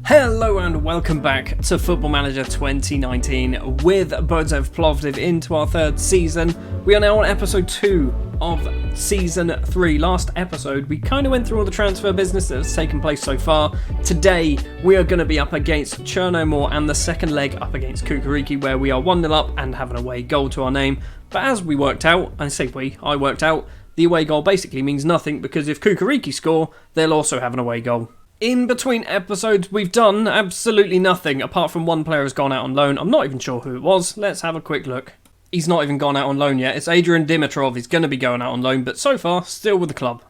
Hello and welcome back to Football Manager 2019 with Botev Plovdiv into our third season. We are now on episode 2 of season 3. Last episode we kind of went through all the transfer business that has taken place so far. Today we are going to be up against Chernomore and the second leg up against Cukaricki, where we are 1-0 up and have an away goal to our name. But as we worked out, I worked out, the away goal basically means nothing, because if Cukaricki score, they'll also have an away goal. In between episodes, we've done absolutely nothing, apart from one player has gone out on loan. I'm not even sure who it was. Let's have a quick look. He's not even gone out on loan yet. It's Adrian Dimitrov. He's going to be going out on loan, but so far, still with the club.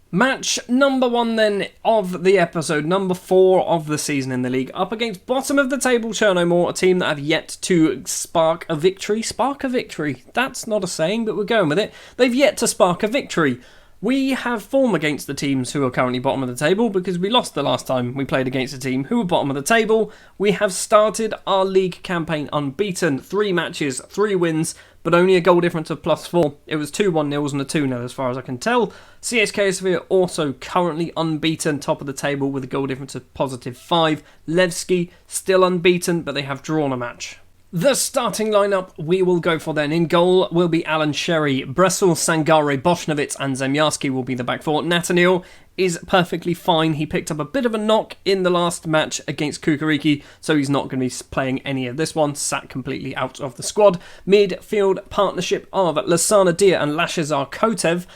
Match number 1 then of the episode, number 4 of the season in the league, up against bottom of the table Chernomore, a team that have yet to spark a victory. Spark a victory. That's not a saying, but we're going with it. They've yet to spark a victory. We have form against the teams who are currently bottom of the table because we lost the last time we played against a team who were bottom of the table. We have started our league campaign unbeaten. 3 matches, 3 wins, but only a goal difference of +4. It was 2 1-0s and a 2-0 as far as I can tell. CSKA are also currently unbeaten, top of the table with a goal difference of +5. Levski still unbeaten, but they have drawn a match. The starting lineup we will go for then. In goal will be Alan Sherry, Bresel, Sangare, Boshnovitz and Zemyarski will be the back four. Nathaniel is perfectly fine. He picked up a bit of a knock in the last match against Cukaricki, so he's not going to be playing any of this one. Sat completely out of the squad. Midfield partnership of Lasana Dia and Lashazar Kotev.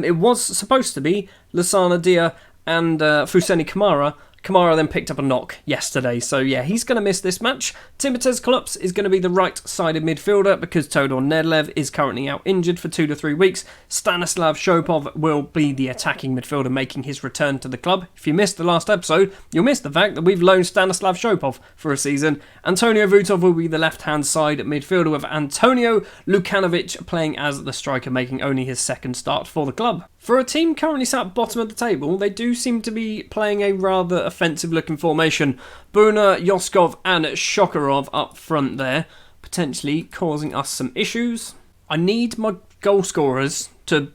It was supposed to be Lasana Dia and Fuseni Kamara. Kamara then picked up a knock yesterday, so yeah, he's going to miss this match. Timotez Klops is going to be the right-sided midfielder because Todor Nedlev is currently out injured for 2 to 3 weeks. Stanislav Shopov will be the attacking midfielder making his return to the club. If you missed the last episode, you'll miss the fact that we've loaned Stanislav Shopov for a season. Antonio Vutov will be the left-hand side midfielder with Antonio Lukanovic playing as the striker, making only his second start for the club. For a team currently sat bottom of the table, they do seem to be playing a rather offensive-looking formation. Buna, Yoskov and Shokarov up front there, potentially causing us some issues. I need my goal scorers to,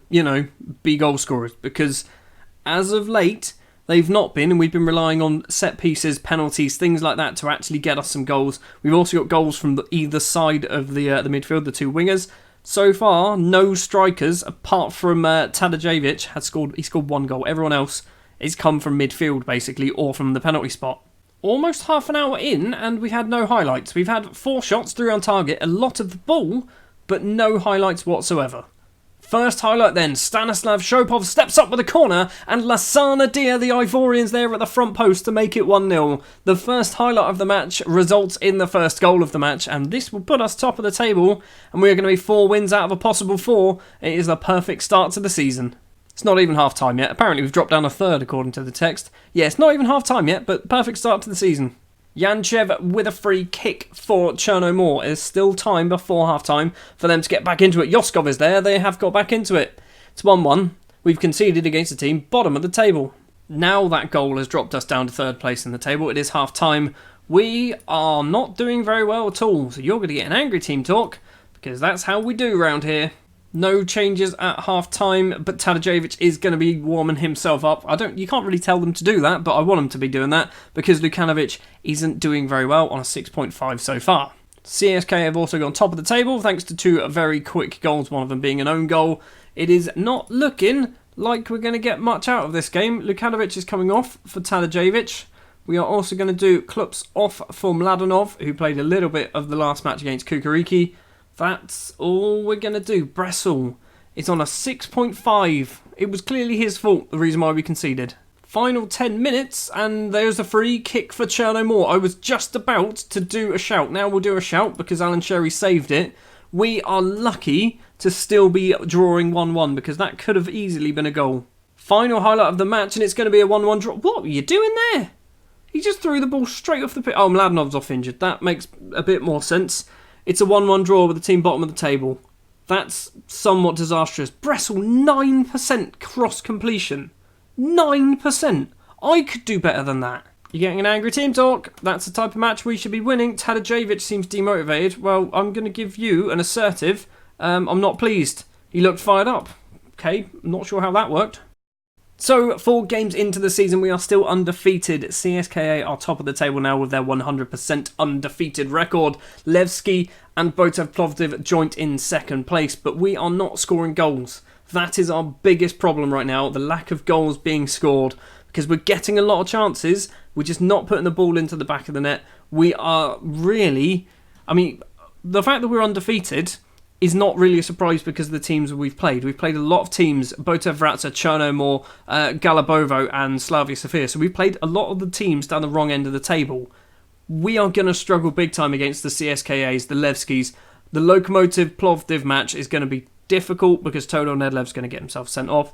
be goal scorers, because as of late, they've not been, and we've been relying on set pieces, penalties, things like that to actually get us some goals. We've also got goals from either side of the midfield, the 2 wingers. So far, no strikers, apart from Tadeuszewicz, he scored 1 goal. Everyone else has come from midfield, basically, or from the penalty spot. Almost half an hour in, and we had no highlights. We've had 4 shots through on target, a lot of the ball, but no highlights whatsoever. First highlight then, Stanislav Shopov steps up with a corner, and Lasana Dia, the Ivorians there at the front post to make it 1-0. The first highlight of the match results in the first goal of the match, and this will put us top of the table, and we are going to be 4 wins out of a possible 4. It is the perfect start to the season. It's not even half time yet. Apparently we've dropped down a third according to the text. Yeah, it's not even half time yet, but perfect start to the season. Yanchev with a free kick for Chernomore. There's still time before half-time for them to get back into it. Yoskov is there. They have got back into it. It's 1-1. We've conceded against a team bottom of the table. Now that goal has dropped us down to 3rd place in the table. It is half-time. We are not doing very well at all. So you're going to get an angry team talk, because that's how we do around here. No changes at half-time, but Tadeuszewicz is going to be warming himself up. You can't really tell them to do that, but I want them to be doing that because Lukanovic isn't doing very well on a 6.5 so far. CSK have also gone top of the table thanks to 2 very quick goals, one of them being an own goal. It is not looking like we're going to get much out of this game. Lukanovic is coming off for Tadeuszewicz. We are also going to do Klups off for Mladenov, who played a little bit of the last match against Cukaricki. That's all we're going to do. Bresel is on a 6.5. It was clearly his fault, the reason why we conceded. Final 10 minutes, and there's a free kick for Chernomore. I was just about to do a shout. Now we'll do a shout because Alan Sherry saved it. We are lucky to still be drawing 1-1 because that could have easily been a goal. Final highlight of the match, and it's going to be a 1-1 draw. What were you doing there? He just threw the ball straight off the pitch. Oh, Mladenov's off injured. That makes a bit more sense. It's a 1-1 draw with the team bottom of the table. That's somewhat disastrous. Bresel, 9% cross completion. 9%. I could do better than that. You're getting an angry team talk. That's the type of match we should be winning. Tadeuszewicz seems demotivated. Well, I'm going to give you an assertive. I'm not pleased. He looked fired up. Okay, I'm not sure how that worked. So, 4 games into the season, we are still undefeated. CSKA are top of the table now with their 100% undefeated record. Levski and Botev Plovdiv joint in second place, but we are not scoring goals. That is our biggest problem right now, the lack of goals being scored, because we're getting a lot of chances, we're just not putting the ball into the back of the net. We are really... the fact that we're undefeated is not really a surprise because of the teams we've played. We've played a lot of teams, Botev Vratsa, Chernomor, Galabovo and Slavia Sofia. So we've played a lot of the teams down the wrong end of the table. We are going to struggle big time against the CSKAs, the Levskis. The Lokomotiv Plovdiv match is going to be difficult because Todor Nedlev's going to get himself sent off.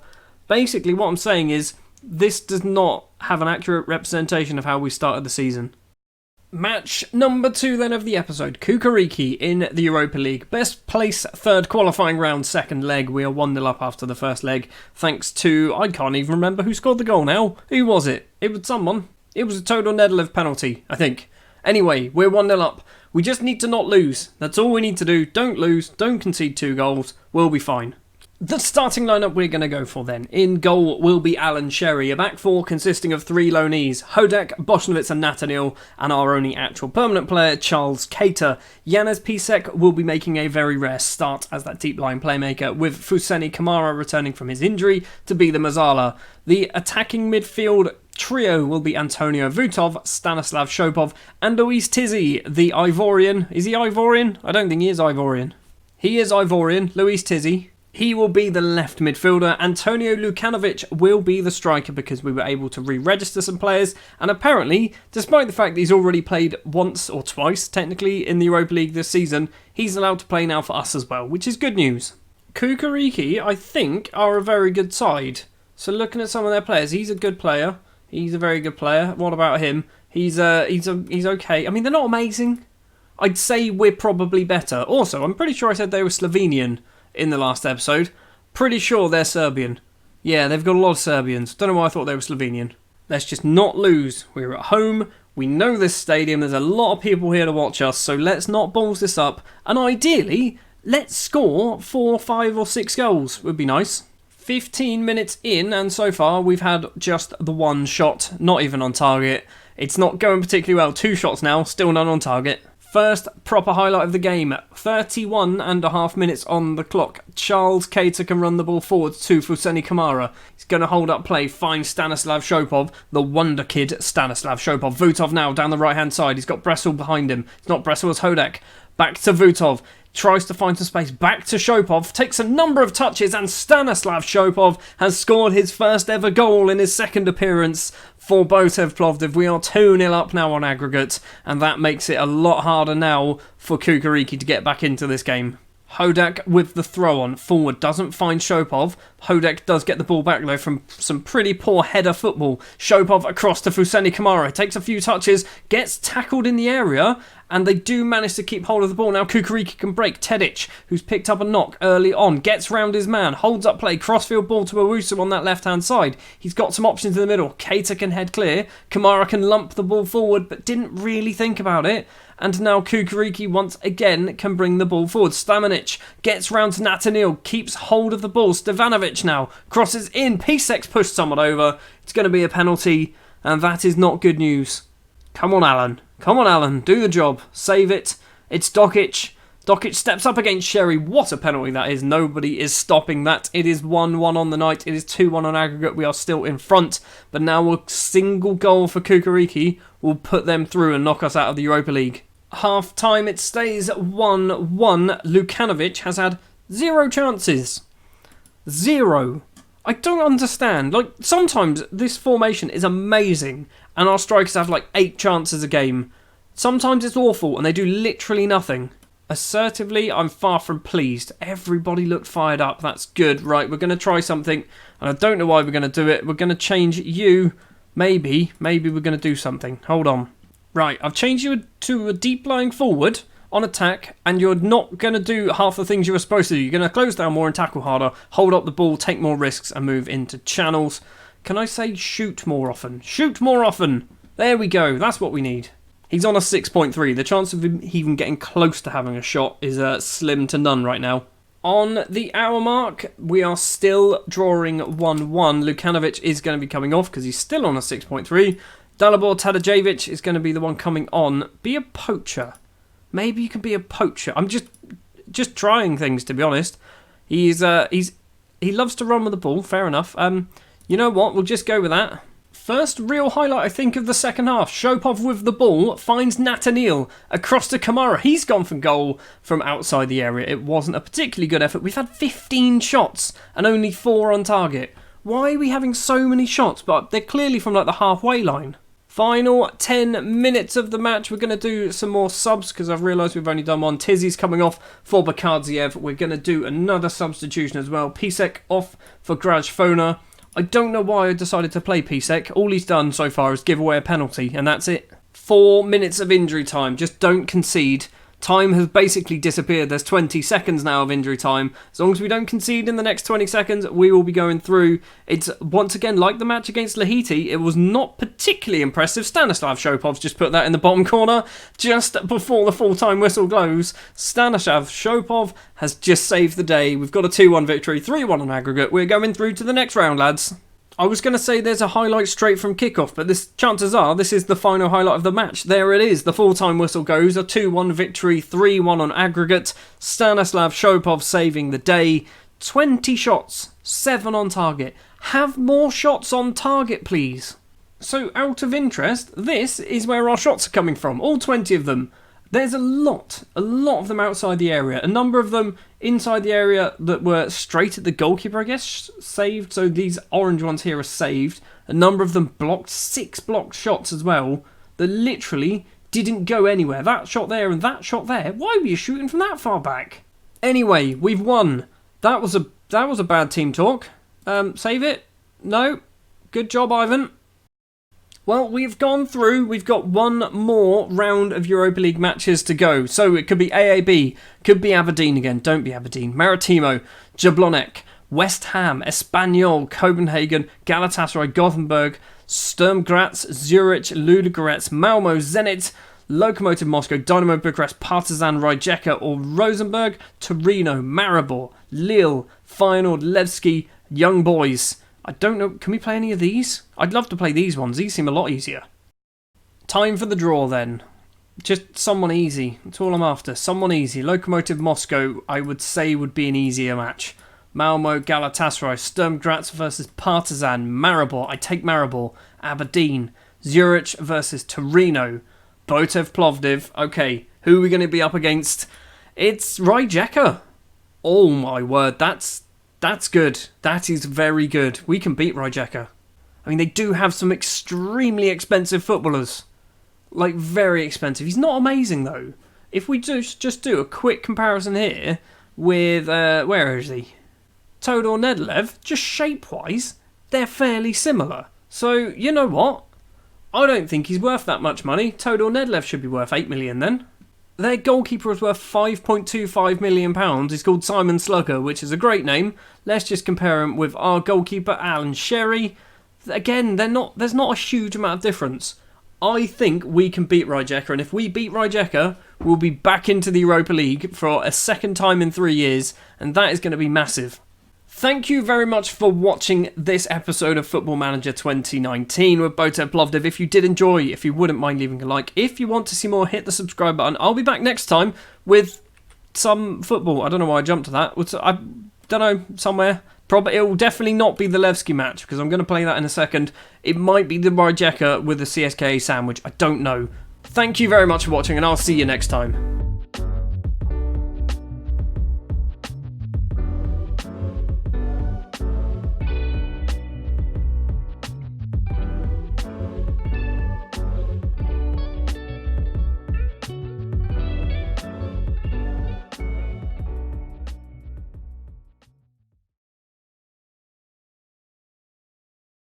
Basically, what I'm saying is this does not have an accurate representation of how we started the season. Match number 2 then of the episode, Cukaricki in the Europa League. Best place, third qualifying round, second leg. We are 1-0 up after the first leg, thanks to, I can't even remember who scored the goal now. Who was it? It was someone. It was a Todor Nedlev penalty, I think. Anyway, we're 1-0 up. We just need to not lose. That's all we need to do. Don't lose, don't concede 2 goals. We'll be fine. The starting lineup we're going to go for then. In goal will be Alan Sherry, a back 4 consisting of 3 loanees, Hodek, Bosnowitz and Nathaniel, and our only actual permanent player, Charles Cater. Janez Pisek will be making a very rare start as that deep line playmaker, with Fuseni Kamara returning from his injury to be the Mazala. The attacking midfield trio will be Antonio Vutov, Stanislav Shopov, and Luis Tizzi, the Ivorian. Is he Ivorian? I don't think he is Ivorian. He is Ivorian, Luis Tizzi. He will be the left midfielder. Antonio Lukanovic will be the striker because we were able to re-register some players. And apparently, despite the fact that he's already played once or twice, technically, in the Europa League this season, he's allowed to play now for us as well, which is good news. Cukaricki, I think, are a very good side. So looking at some of their players, he's a good player. He's a very good player. What about him? He's okay. I mean, they're not amazing. I'd say we're probably better. Also, I'm pretty sure I said they were Slovenian in the last episode. Pretty sure they're Serbian. Yeah, they've got a lot of Serbians. Don't know why I thought they were Slovenian. Let's just not lose. We're at home. We know this stadium. There's a lot of people here to watch us, so let's not balls this up. And ideally, let's score 4, 5 or 6 goals. Would be nice. 15 minutes in, and so far we've had just the 1 shot, not even on target. It's not going particularly well. 2 shots now, still none on target. First proper highlight of the game, 31.5 minutes on the clock. Charles Cater can run the ball forward to Fuseni Kamara. He's going to hold up play, find Stanislav Shopov, the wonder kid Stanislav Shopov. Vutov now down the right-hand side. He's got Bressel behind him. It's not Bressel, it's Hodek. Back to Vutov. Tries to find some space. Back to Shopov. Takes a number of touches and Stanislav Shopov has scored his first ever goal in his second appearance for Botev Plovdiv. We are 2-0 up now on aggregate, and that makes it a lot harder now for Cukaricki to get back into this game. Hodek with the throw on forward doesn't find Shopov. Hodek does get the ball back though from some pretty poor header football. Shopov across to Fuseni Kamara. Takes a few touches, gets tackled in the area, and they do manage to keep hold of the ball. Now Cukaricki can break. Tedic, who's picked up a knock early on, gets round his man, holds up play, crossfield ball to Owusu on that left-hand side. He's got some options in the middle. Cater can head clear. Kamara can lump the ball forward, but didn't really think about it. And now Cukaricki once again can bring the ball forward. Stamanic gets round to Nathaniel, keeps hold of the ball. Stevanovic now crosses in. Pisek's pushed someone over. It's going to be a penalty, and that is not good news. Come on, Alan. Come on, Alan. Do the job. Save it. It's Dokic. Dokic steps up against Sherry. What a penalty that is. Nobody is stopping that. It is 1-1 on the night. It is 2-1 on aggregate. We are still in front. But now a single goal for Cukaricki will put them through and knock us out of the Europa League. Half time it stays 1-1. Lukanovic has had 0 chances. 0. I don't understand. Like, sometimes this formation is amazing and our strikers have like 8 chances a game. Sometimes it's awful and they do literally nothing. Assertively, I'm far from pleased. Everybody looked fired up. That's good. Right, we're going to try something. And I don't know why we're going to do it. We're going to change you. Maybe we're going to do something. Hold on. Right, I've changed you to a deep lying forward on attack, and you're not going to do half the things you were supposed to do. You're going to close down more and tackle harder, hold up the ball, take more risks, and move into channels. Can I say shoot more often? Shoot more often! There we go, that's what we need. He's on a 6.3. The chance of him even getting close to having a shot is slim to none right now. On the hour mark, we are still drawing 1-1. Lukanovic is going to be coming off because he's still on a 6.3. Dalibor Tadeuszewicz is going to be the one coming on. Be a poacher. Maybe you can be a poacher. I'm just trying things, to be honest. He loves to run with the ball. Fair enough. You know what? We'll just go with that. First real highlight, I think, of the second half. Shopov with the ball finds Nathaniel across to Kamara. He's gone for goal from outside the area. It wasn't a particularly good effort. We've had 15 shots and only 4 on target. Why are we having so many shots? But they're clearly from like the halfway line. Final 10 minutes of the match. We're going to do some more subs because I've realised we've only done one. Tizzy's coming off for Bakadziev. We're going to do another substitution as well. Pisek off for Grajfona. I don't know why I decided to play Pisek. All he's done so far is give away a penalty, and that's it. 4 minutes of injury time. Just don't concede. Time has basically disappeared. There's 20 seconds now of injury time. As long as we don't concede in the next 20 seconds, we will be going through. It's once again like the match against Lahiti. It was not particularly impressive. Stanislav Shopov's just put that in the bottom corner just before the full-time whistle goes. Stanislav Shopov has just saved the day. We've got a 2-1 victory, 3-1 on aggregate. We're going through to the next round, lads. I was going to say there's a highlight straight from kickoff, but chances are this is the final highlight of the match. There it is. The full-time whistle goes. A 2-1 victory, 3-1 on aggregate. Stanislav Shopov saving the day. 20 shots, 7 on target. Have more shots on target, please. So, out of interest, this is where our shots are coming from. All 20 of them. There's a lot of them outside the area. A number of them inside the area that were straight at the goalkeeper, I guess, saved. So these orange ones here are saved. A number of them blocked, 6 blocked shots as well, that literally didn't go anywhere. That shot there and that shot there. Why were you shooting from that far back? Anyway, we've won. That was a bad team talk. Save it? No? Good job, Ivan. Well, we've gone through. We've got one more round of Europa League matches to go. So it could be AAB, could be Aberdeen again. Don't be Aberdeen. Maritimo, Jablonec, West Ham, Espanyol, Copenhagen, Galatasaray, Gothenburg, Sturm Graz, Zurich, Ludogorets, Malmo, Zenit, Lokomotiv Moscow, Dynamo Bucharest, Partizan Rijeka or Rosenborg, Torino, Maribor, Lille, Feyenoord, Levski, Young Boys. I don't know, can we play any of these? I'd love to play these ones, these seem a lot easier. Time for the draw then. Just someone easy, that's all I'm after, someone easy. Lokomotiv Moscow, I would say would be an easier match. Malmo, Galatasaray, Sturm Graz versus Partizan, Maribor, I take Maribor. Aberdeen, Zurich versus Torino, Botev Plovdiv. Okay, who are we going to be up against? It's Rijeka. Oh my word, that's good. That is very good. We can beat Rijeka. I mean, they do have some extremely expensive footballers. Like, very expensive. He's not amazing, though. If we just do a quick comparison here with, where is he? Todor Nedlev, just shape-wise, they're fairly similar. So, you know what? I don't think he's worth that much money. Todor Nedlev should be worth 8 million then. Their goalkeeper is worth £5.25 million. He's called Simon Slugger, which is a great name. Let's just compare him with our goalkeeper, Alan Sherry. Again, there's not a huge amount of difference. I think we can beat Rijeka, and if we beat Rijeka, we'll be back into the Europa League for a second time in 3 years, and that is going to be massive. Thank you very much for watching this episode of Football Manager 2019 with Botev Plovdiv. If you did enjoy, if you wouldn't mind leaving a like. If you want to see more, hit the subscribe button. I'll be back next time with some football. I don't know why I jumped to that. I don't know, somewhere. Probably, it will definitely not be the Levski match because I'm going to play that in a second. It might be the Rijeka with the CSKA sandwich. I don't know. Thank you very much for watching and I'll see you next time.